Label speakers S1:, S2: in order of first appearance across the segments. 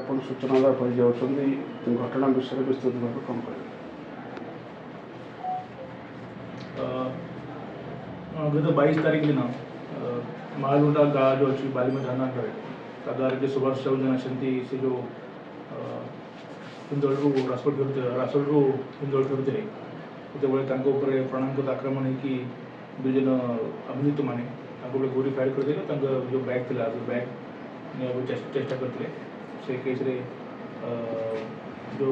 S1: ଆପଣ सूचना ଦେବା ଯାଉଛନ୍ତି घटना विषय विस्तृत भाव कम करें।
S2: गत 22 तारीख दिन महालुंडा गाँव जो अच्छी बाली में जाना करे गाँव के सुभाष साहू जन अच्छी से जो हिंदोल रासोल हिंदोल फेरुले जो प्राणांगत आक्रमण होगी दुजन अभियुक्त मैंने गोरी फायर करते जो बैग थी बैग चेष्टा करते से केस रे जो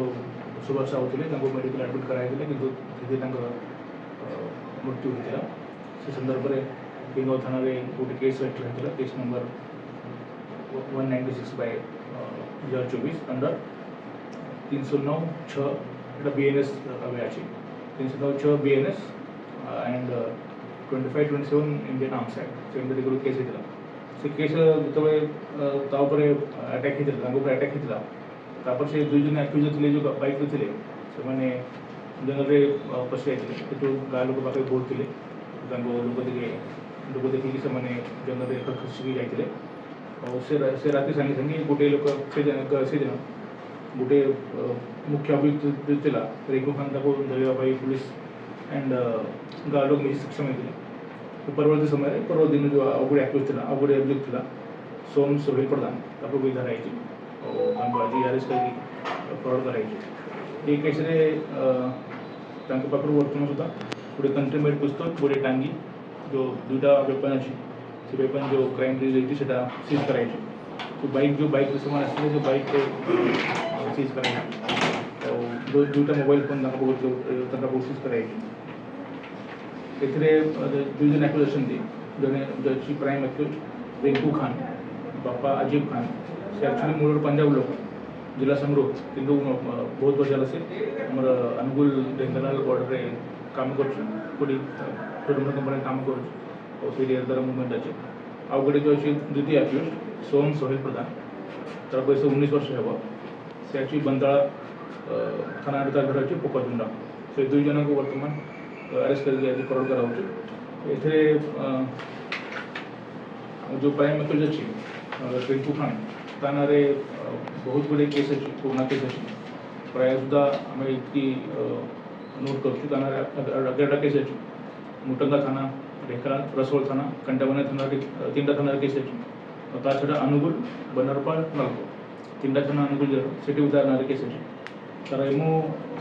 S2: सुभाष साहू थे मेडिकल एडमिट कराई कि मृत्यु होता से संदर्भ में बेंगाव थाना गोटे केस रजिस्टर होता केस नंबर 196/2024 अंडर 309/6 BNS अच्छी 309/6 BNS and 25/27 Indian arms act से केस होता से केस जो अटैक होता अटैक होता से दुई जन एक्यूज थे जो बाइक थे से जंगल में पशि जाते जो गाँव लोक पाखे बहुत थे लोक देखिए से जंगल में खसिकी जाते से राति सांगे सांगे गोटे लोक से दिन गोटे मुख्य अभियुक्त था रेगू खान धरवाई पुलिस एंड गाँव लोग मिली सक्षम होते परवर्ती समय पूर्व दिन जो आउ गोटे एक्यूज था आउ गोटे अभियुक्त था सोम सोहेल प्रधान भी धराई आज अरेस्ट कर फरवर्ड कराई केस पाखु बर्तमान सुधा गोटे कंट्रीमेड पिस्तल गोटे टांगी जो दुईटा वेपन अच्छी से वेपन जो क्राइम रिलेटेड से सीज कराई तो बाइक जो आसते जो बाइक सीज कराई दुईटा मोबाइल फोन बहुत सीज कराई दुई जन एक्यूज अच्छा जड़े अच्छी प्राइम एक्यूज रिंकू खान बापा अजीब खान से एक्चुअली मूल पंजाब लोक जिला संगरूर किंतु बहुत वर्ष से आमर अनुगुल ढेंकानाल बॉर्डर काम कर कंपनी काम कर मुवमेंट अच्छे आउ गोटे जो अच्छी द्वितीय एक्यूज सोम सोहेल प्रधान तार बयस 19 वर्ष हे से एक्चुअली बंताला थाना घर अच्छे पोकरजुंडा से दुई जन को बर्तमान अरेस्ट करके फरवर्ड कराऊे जो प्राइम एक्यूज अच्छी रिंकू खान ताना बहुत गुड़े केस अच्छी पुराना केस अच्छी प्राय सुधा आम ये नोट कर केस अच्छी मुटंगा थाना ढेंकानाल रसोल थाना कंटाबना थाना 3टा थाना केस अच्छी ता छड़ा अनुगुल बनरपाल नलको 3टा थाना अनुगुल से उदाहरण केस अच्छी तार एमओ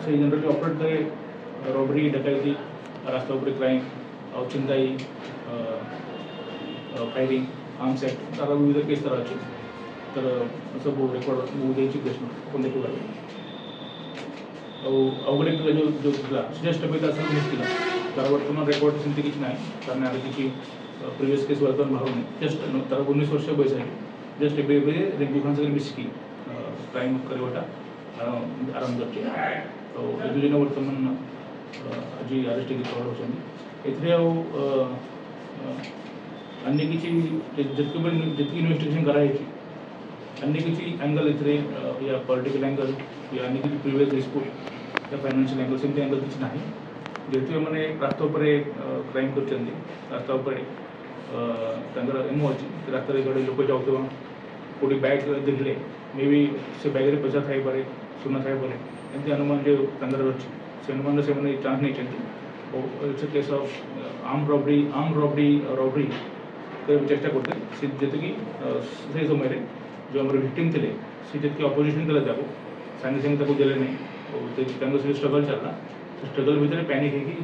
S2: से जनरली ऑपरेट करे रॉबरी डकैती रास्ता उपर क्राइम और चिंताई फायरिंग आर्म्स एक्ट तार विविध केस तार अच्छे तर सब रेकॉर्ड मुझे प्रश्न अपन देखिए आउ गोटे जो जो सुजस्ट अभी मिसला तार बर्तमान रेकॉर्ड सेमती किसी ना तार आगे किसी प्रिवियस केस बर्तमान बाहर नहीं जस्ट तार 19 वर्ष बयस है जस्ट एवं रिंकू खान से मिसिकी क्राइम करवाटा आरंभ कर तो ये दुजन बर्तमान आज अरेस्ट होती अन्य किसी जितकी इन्वेस्टिगेशन कराई अन्य किसी एंगल इतने या पॉलिटिकल एंगल या अन्य किसी प्रीवियस डिस्प्यूट या फाइनेंशियल एंगल सेमती एंगल किसी ना जेहेतु मैंने रास्ता उपर क्राइम कर रास्ता उपर एमओ अच्छी रास्ता जो लोक जाऊँ कौटी बैग देखले मे बी से बैग पैसा थाईपे सुना थाईपे एमती अनुमान जो अच्छी से अनुमान से मैंने चांस नहीं it's case of arm robbery चेष्टा करते जी से समय जो आम विक्टिम थे सी जी अपोजिशन कला जाको सांगे सांगे देले नहीं स्ट्रगल चलना स्ट्रगल भितर पैनिक होगी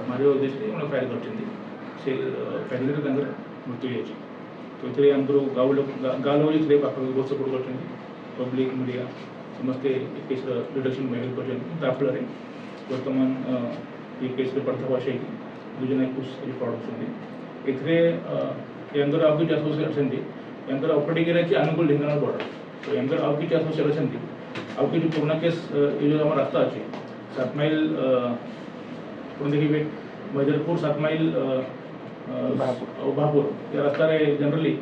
S2: मारे उद्देश्य फायर कर फैमिली मृत्यु हो तो ये आमर गाँव लोग थे पाख बहुत सपोर्ट कर पब्लिक मीडिया समस्ते केस रिडक्शन में हेल्प कर फल बर्तमान ये केस पर्दाफाश दुजन एक्यूज फरवर्ड होती अंदर आउ किसी एसोसिएट अच्छा अंदर ऑपरेटिंग एरिया अनुकूल ढेंकानाल बॉर्डर तो अंदर आउ किसी एसोसिएट अच्छा आउ किसी पुराना केस ये जो आम रास्ता अच्छे 7 माइल देखिए मजरपुर 7 माइल भापुर ये रास्ता जनरली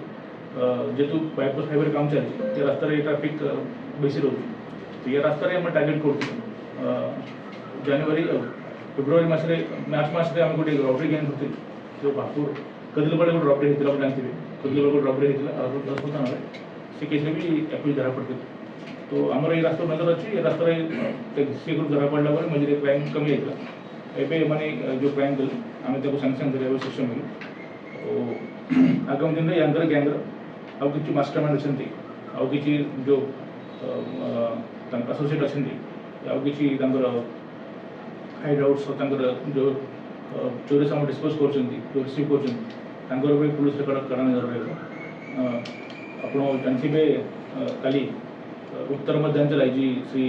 S2: जेतु बाईपास हाईवे काम चलती रास्ता ट्राफिक बेसी रोचे तो ये रास्ता आम टार्गेट कर जानुरी फेब्रुआरी मार्च मास आम गोटे रबरी गैंग होती जो भापुर कदिलपाड़े गोटे रबरी होता आप जानते कदिलपाड़ गोटे रबरी होता 10 थाना से केस भी एक्चुअली धरा पड़ते तो आमर ये रास्ता नजर अच्छी ये रास्ता सी धरा पड़ा मझे क्राइम कमी होता एवं मैंने जो क्राइम कल आम सागे सागे धरवा सक्षम हो आगामी दिन में अंदर गैंग आउ कि मास्टरमाइंड अच्छा आउ कि जो एसोसिएट अच्छा आउ कि हाइड आउट्स जो चोरी सामान डिस्पोज कर जो रिसीव कर पुलिस कड़ा नजर रहा आप जानते कल उत्तर मध्यांचल आईजी श्री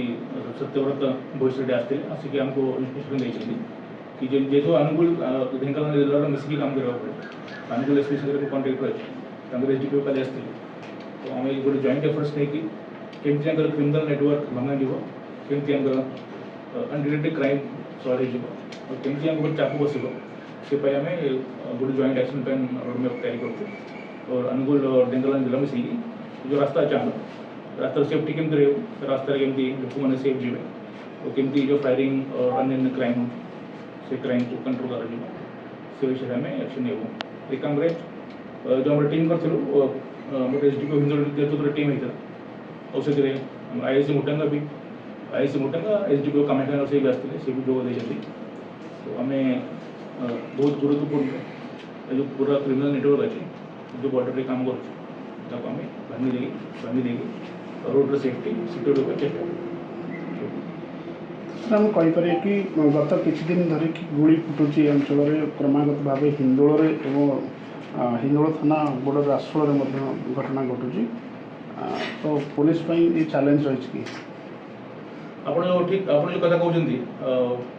S2: सत्यव्रत भोईसरेड्डी आसते आसिक आमको इन्फॉर्मेशन देती कि जेहेतु अनुगुल ढेंकानाल जिले में मिसिकी काम करवा पड़े अनुगुल एसपी सहित कॉन्टेक्ट अच्छे एसडीपीओ काली आसते तो आम गोटे जॉइंट एफर्ट्स नहीं केमती क्रिमिनाल नेटवर्क भंगा केमती अनडिटेक्टेड क्राइम सल्व हो केमती गोटे चाप बस से आम गोटे जॉइंट एक्शन प्लान रोडमैप तैयारी कर और अनुगुल ढेंकानाल जिला में सी जो रास्ता अच्छे आम रास्ता सेफ्टी केमती रही रास्ता केमती लोक मैंने सेफ जीवे और केमती जो फायरिंग और अन्य क्राइम से क्राइम को कंट्रोल कर से विषय में एक्शन नहीं काम जो आम टीम करूँ गोटे एसडीपीओ हिंदू टीम होता और से आईआईसी मुटांगा भी आईआईसी मुटांगा एसडीपीओ कामाख्या से भी आसते से भी जोग देते तो आम बहुत गुरुत्वपूर्ण जो पूरा क्रिमिनाल नेटवर्क अच्छे जो बॉर्डर में काम करें आम भांगी देगी रोड सेफ्टी सिक्योरिटी चेष्टा
S1: आम कहीपर कि गत किसी दिन धरिक गुड़ी फुटुची अंचल क्रमागत भाव हिंदोल हिंदोल थाना बॉर्डर आश्रल घटना घटुची तो पुलिस ये चैलेंज रही
S2: आप ठीक आप जो कथा कहते